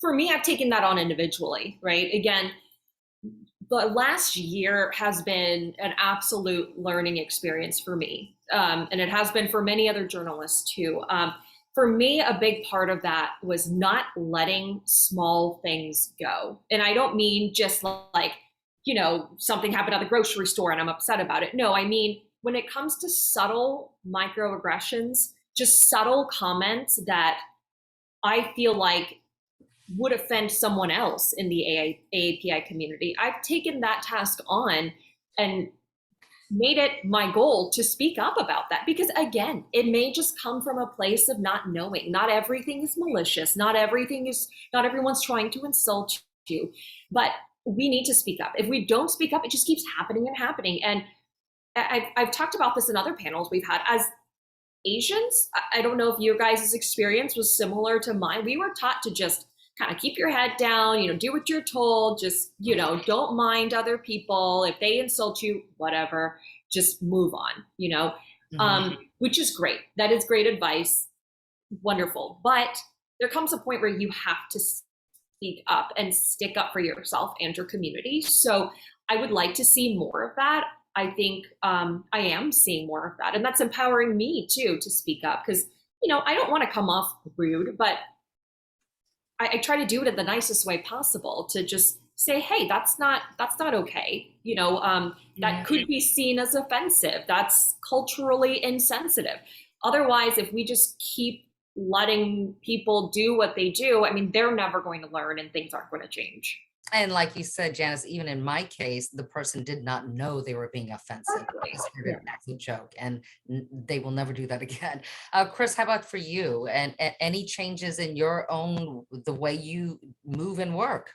for me, I've taken that on individually, right? Again, the last year has been an absolute learning experience for me. And it has been for many other journalists too. For me, a big part of that was not letting small things go. And I don't mean just like, something happened at the grocery store and I'm upset about it. No, I mean, when it comes to subtle microaggressions, just subtle comments that I feel like would offend someone else in the AAPI community, I've taken that task on and made it my goal to speak up about that. Because again, it may just come from a place of not knowing. Not everything is malicious. Not everyone's trying to insult you, but we need to speak up. If we don't speak up, it just keeps happening and happening. And I've talked about this in other panels we've had. As Asians, I don't know if your guys' experience was similar to mine. We were taught to just kind of keep your head down, do what you're told, just, don't mind other people. If they insult you, whatever, just move on, which is great. That is great advice. Wonderful. But there comes a point where you have to speak up and stick up for yourself and your community. So I would like to see more of that. I think I am seeing more of that. And that's empowering me too, to speak up, because, I don't want to come off rude, but I try to do it in the nicest way possible, to just say, hey, that's not okay. That could be seen as offensive. That's culturally insensitive. Otherwise, if we just keep letting people do what they do, they're never going to learn and things aren't going to change. And like you said, Janice, even in my case, the person did not know they were being offensive. They just heard it as a joke, and they will never do that again. Chris, how about for you? And any changes in your own, the way you move and work?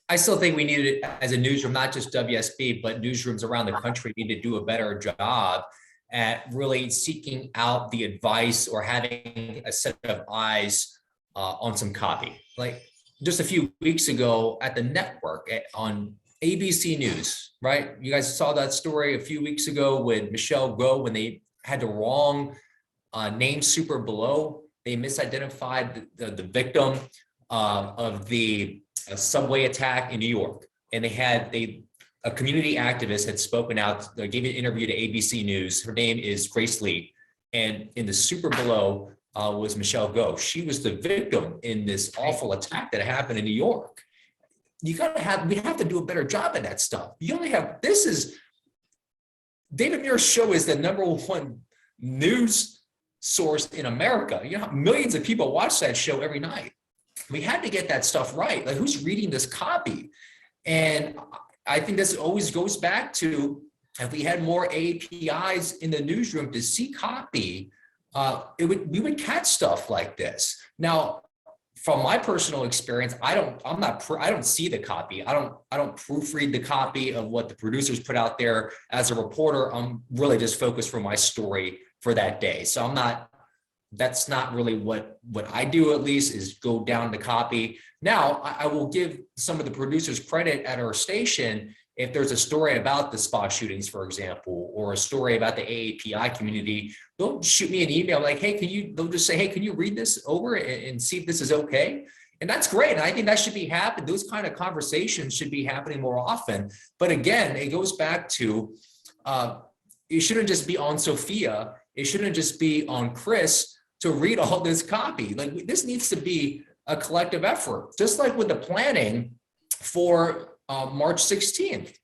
I still think we need it as a newsroom, not just WSB, but newsrooms around the country need to do a better job at really seeking out the advice or having a set of eyes on some copy. Like just a few weeks ago at the network on ABC News, right? You guys saw that story a few weeks ago with Michelle Go, when they had the wrong name super below. They misidentified the victim of the subway attack in New York. And a community activist had spoken out, gave an interview to ABC News. Her name is Grace Lee. And in the super below, was Michelle Go. She was the victim in this awful attack that happened in New York. We have to do a better job at that stuff. David Muir's show is the #1 news source in America. Millions of people watch that show every night. We had to get that stuff right. Like, who's reading this copy? And I think this always goes back to, if we had more APIs in the newsroom to see copy, we would catch stuff like this. Now, from my personal experience, I don't see the copy. I don't proofread the copy of what the producers put out there. As a reporter, I'm really just focused for my story for that day. So that's not really what I do, at least, is go down the copy. Now, I will give some of the producers credit at our station. If there's a story about the spa shootings, for example, or a story about the AAPI community, they'll shoot me an email like, hey, they'll just say, hey, can you read this over and see if this is okay? And that's great. And I think that should be happening. Those kind of conversations should be happening more often. But again, it goes back to, it shouldn't just be on Sophia. It shouldn't just be on Chris to read all this copy. Like, this needs to be a collective effort, just like with the planning for March 16th.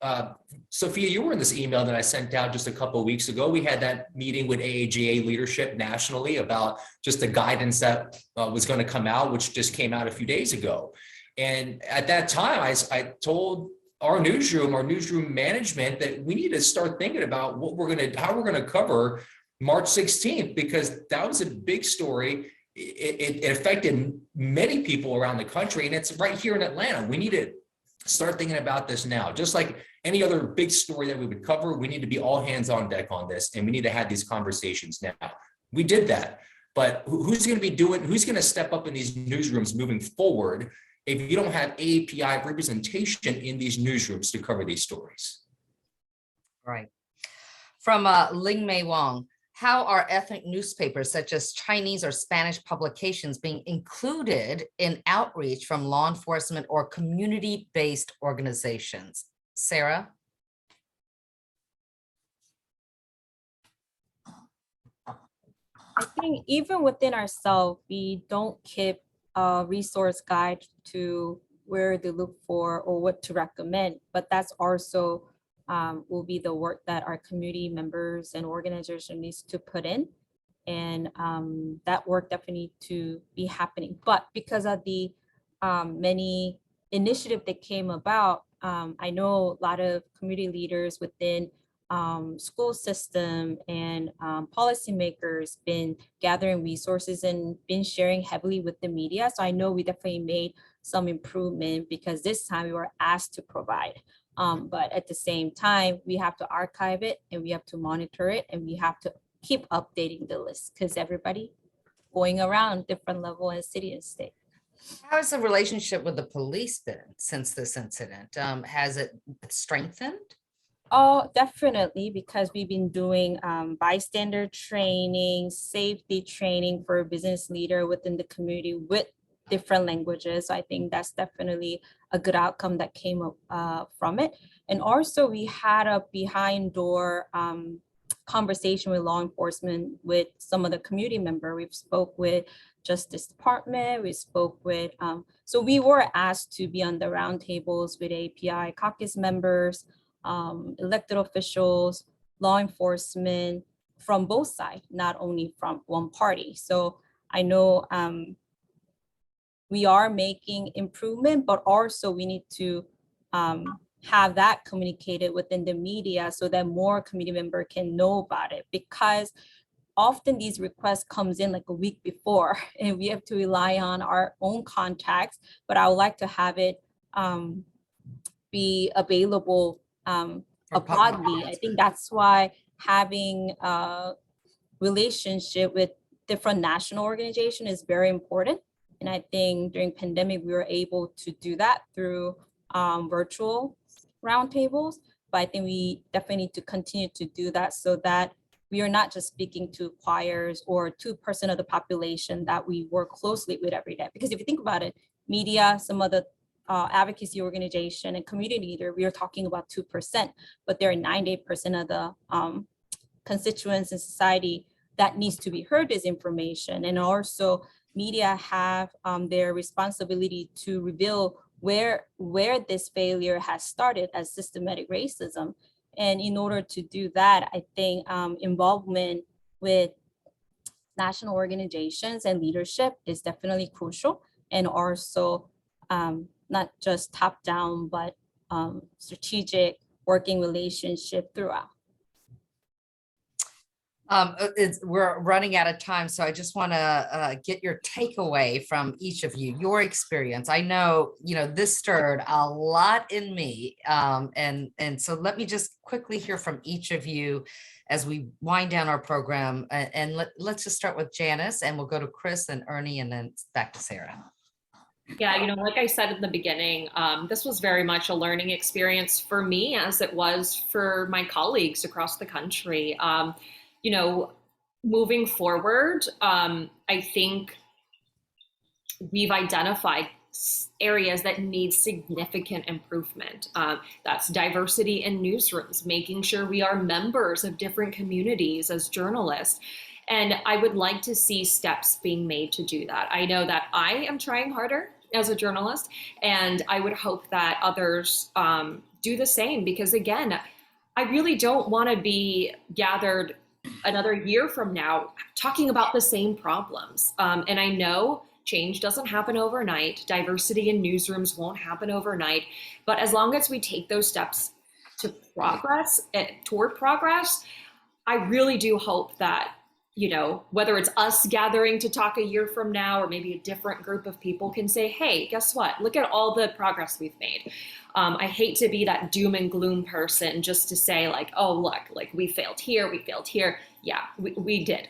Sophia, you were in this email that I sent out just a couple of weeks ago. We had that meeting with AAJA leadership nationally about just the guidance that was going to come out, which just came out a few days ago. And at that time, I told our newsroom management that we need to start thinking about how we're going to cover March 16th, because that was a big story. It affected many people around the country, and it's right here in Atlanta. We need to start thinking about this now. Just like any other big story that we would cover, we need to be all hands on deck on this, and we need to have these conversations now. We did that, but who's going to step up in these newsrooms moving forward if you don't have AAPI representation in these newsrooms to cover these stories? Right. From Ling Mei Wong, how are ethnic newspapers such as Chinese or Spanish publications being included in outreach from law enforcement or community-based organizations? Sarah? I think even within ourselves, we don't keep a resource guide to where to look for or what to recommend, but that's also will be the work that our community members and organization needs to put in. And that work definitely needs to be happening. But because of the many initiatives that came about, I know a lot of community leaders within school system and policymakers been gathering resources and been sharing heavily with the media. So I know we definitely made some improvement because this time we were asked to provide. But at the same time, we have to archive it and we have to monitor it and we have to keep updating the list because everybody going around different level in city and state. How has the relationship with the police been since this incident? Has it strengthened? Oh, definitely, because we've been doing bystander training, safety training for a business leader within the community with different languages. I think that's definitely a good outcome that came up from it. And also we had a behind door conversation with law enforcement with some of the community members. We've spoke with Justice Department, we spoke with, so we were asked to be on the roundtables with API caucus members, elected officials, law enforcement from both sides, not only from one party. So I know we are making improvement, but also we need to have that communicated within the media so that more community member can know about it, because often these requests comes in like a week before and we have to rely on our own contacts, but I would like to have it be available broadly. I think that's why having a relationship with different national organizations is very important. And I think during pandemic, we were able to do that through virtual roundtables, but I think we definitely need to continue to do that so that we are not just speaking to choirs or 2% of the population that we work closely with every day. Because if you think about it, media, some of the advocacy organization and community leader, we are talking about 2%, but there are 98% of the constituents in society that needs to be heard this information. And also media have their responsibility to reveal where this failure has started as systematic racism. And in order to do that, I think involvement with national organizations and leadership is definitely crucial, and also not just top down, but strategic working relationship throughout. We're running out of time, so I just want to get your takeaway from each of you, your experience. I know, this stirred a lot in me. And so let me just quickly hear from each of you as we wind down our program. And let's just start with Janice, and we'll go to Chris and Ernie, and then back to Sarah. Yeah, like I said in the beginning, this was very much a learning experience for me as it was for my colleagues across the country. Moving forward, I think we've identified areas that need significant improvement. That's diversity in newsrooms, making sure we are members of different communities as journalists. And I would like to see steps being made to do that. I know that I am trying harder as a journalist, and I would hope that others do the same, because again, I really don't want to be gathered another year from now talking about the same problems. And I know change doesn't happen overnight. Diversity in newsrooms won't happen overnight. But as long as we take those steps to progress, toward progress, I really do hope that, whether it's us gathering to talk a year from now, or maybe a different group of people can say, hey, guess what? Look at all the progress we've made. I hate to be that doom and gloom person just to say like, oh, look, like we failed here, we failed here. Yeah, we did.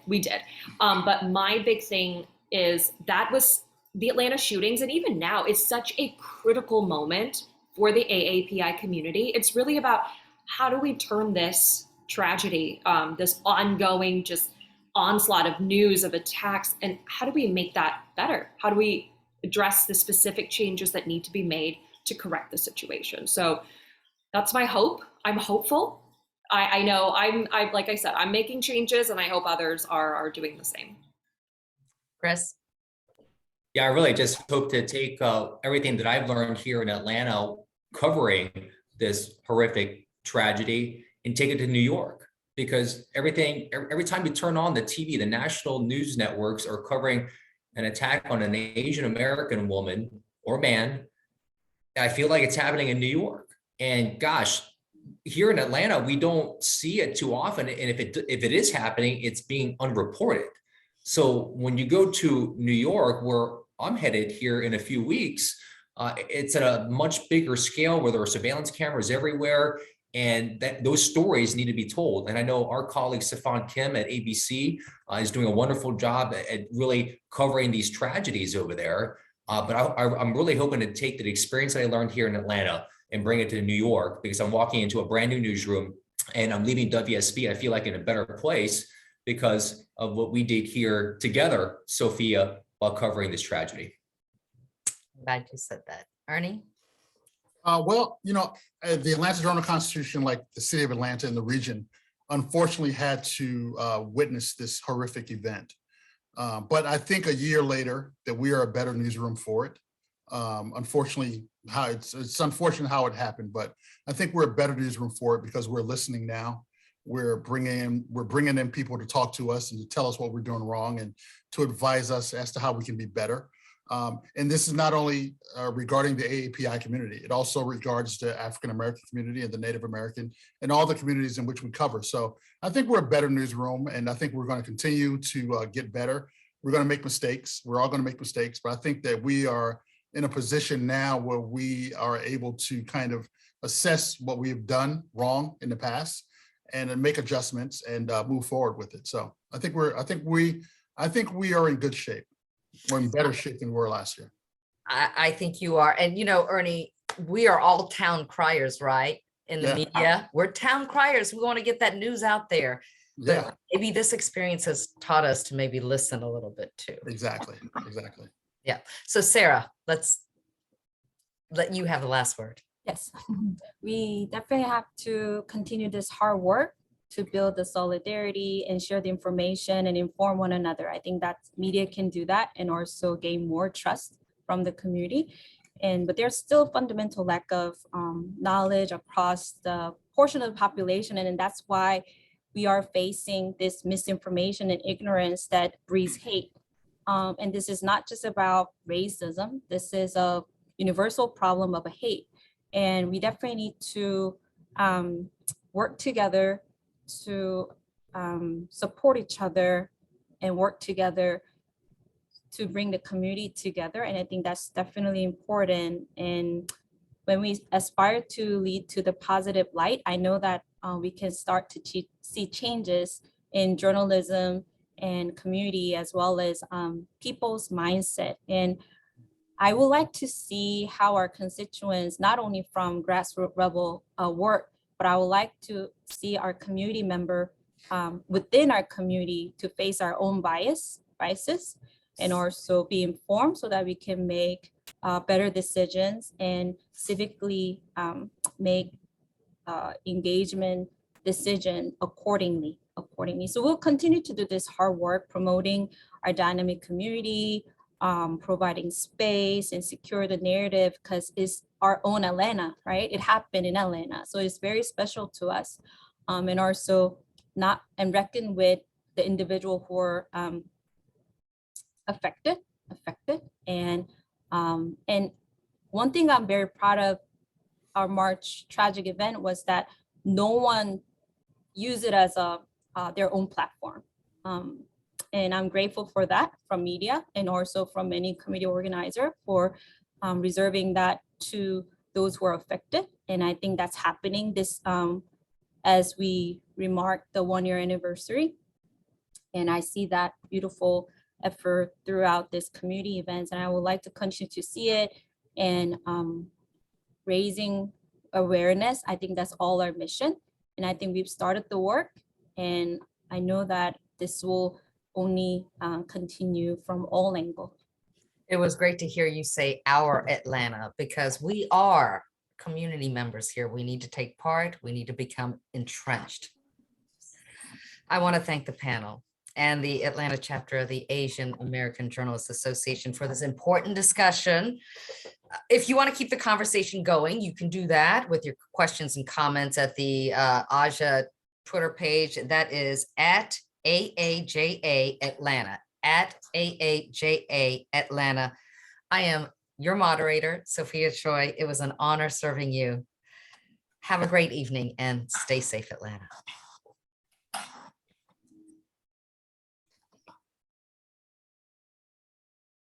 But my big thing is that was the Atlanta shootings. And even now, it's such a critical moment for the AAPI community. It's really about how do we turn this tragedy, this ongoing just onslaught of news, of attacks, and how do we make that better? How do we address the specific changes that need to be made to correct the situation? So that's my hope. I'm hopeful. I know I'm like I said, I'm making changes, and I hope others are doing the same. Chris? Yeah, I really just hope to take everything that I've learned here in Atlanta covering this horrific tragedy and take it to New York. Because every time you turn on the TV, the national news networks are covering an attack on an Asian American woman or man. I feel like it's happening in New York. And gosh, here in Atlanta, we don't see it too often. And if it is happening, it's being unreported. So when you go to New York, where I'm headed here in a few weeks, it's at a much bigger scale where there are surveillance cameras everywhere. And those stories need to be told. And I know our colleague Safan Kim at ABC is doing a wonderful job at really covering these tragedies over there. But I'm really hoping to take the experience that I learned here in Atlanta and bring it to New York, because I'm walking into a brand new newsroom and I'm leaving WSB. I feel like in a better place because of what we did here together, Sophia, while covering this tragedy. I'm glad you said that. Ernie? The Atlanta Journal-Constitution, like the city of Atlanta and the region, unfortunately had to witness this horrific event. But I think a year later that we are a better newsroom for it. Unfortunately, it's unfortunate how it happened, but I think we're a better newsroom for it because we're listening now. We're bringing in people to talk to us and to tell us what we're doing wrong and to advise us as to how we can be better. And this is not only regarding the AAPI community, it also regards the African-American community and the Native American and all the communities in which we cover. So I think we're a better newsroom, and I think we're going to continue to get better. We're going to make mistakes. We're all going to make mistakes, but I think that we are in a position now where we are able to kind of assess what we have done wrong in the past and then make adjustments and move forward with it. So I think we are in good shape. We're in better shape than we were last year. I think you are. And Ernie, we are all town criers, right? In the media, we're town criers. We want to get that news out there. Yeah. But maybe this experience has taught us to maybe listen a little bit too. Exactly. Yeah. So Sarah, let's let you have the last word. Yes, we definitely have to continue this hard work to build the solidarity and share the information and inform one another. I think that media can do that and also gain more trust from the community. But there's still fundamental lack of knowledge across the portion of the population. And that's why we are facing this misinformation and ignorance that breeds hate. And this is not just about racism. This is a universal problem of a hate. And we definitely need to work together to support each other and work together to bring the community together. And I think that's definitely important. And when we aspire to lead to the positive light, I know that we can start to see changes in journalism and community, as well as people's mindset. And I would like to see how our constituents, not only from grassroots level work, but I would like to see our community member within our community to face our own biases, and also be informed so that we can make better decisions and civically make engagement decision accordingly. So we'll continue to do this hard work, promoting our dynamic community, providing space and secure the narrative, because it's our own Atlanta, right? It happened in Atlanta, so it's very special to us, and also not and reckon with the individual who are affected, and one thing I'm very proud of our March tragic event was that no one used it as their own platform. And I'm grateful for that from media and also from many community organizers for reserving that to those who are affected. And I think that's happening this as we remark the 1-year anniversary. And I see that beautiful effort throughout this community events, and I would like to continue to see it and raising awareness. I think that's all our mission. And I think we've started the work, and I know that this will only continue from all angles. It was great to hear you say our Atlanta, because we are community members here. We need to take part. We need to become entrenched. I want to thank the panel and the Atlanta chapter of the Asian American Journalists Association for this important discussion. If you want to keep the conversation going, you can do that with your questions and comments at the AJA Twitter page. That is at AAJA-Atlanta, at AAJA-Atlanta. I am your moderator, Sophia Choi. It was an honor serving you. Have a great evening and stay safe, Atlanta.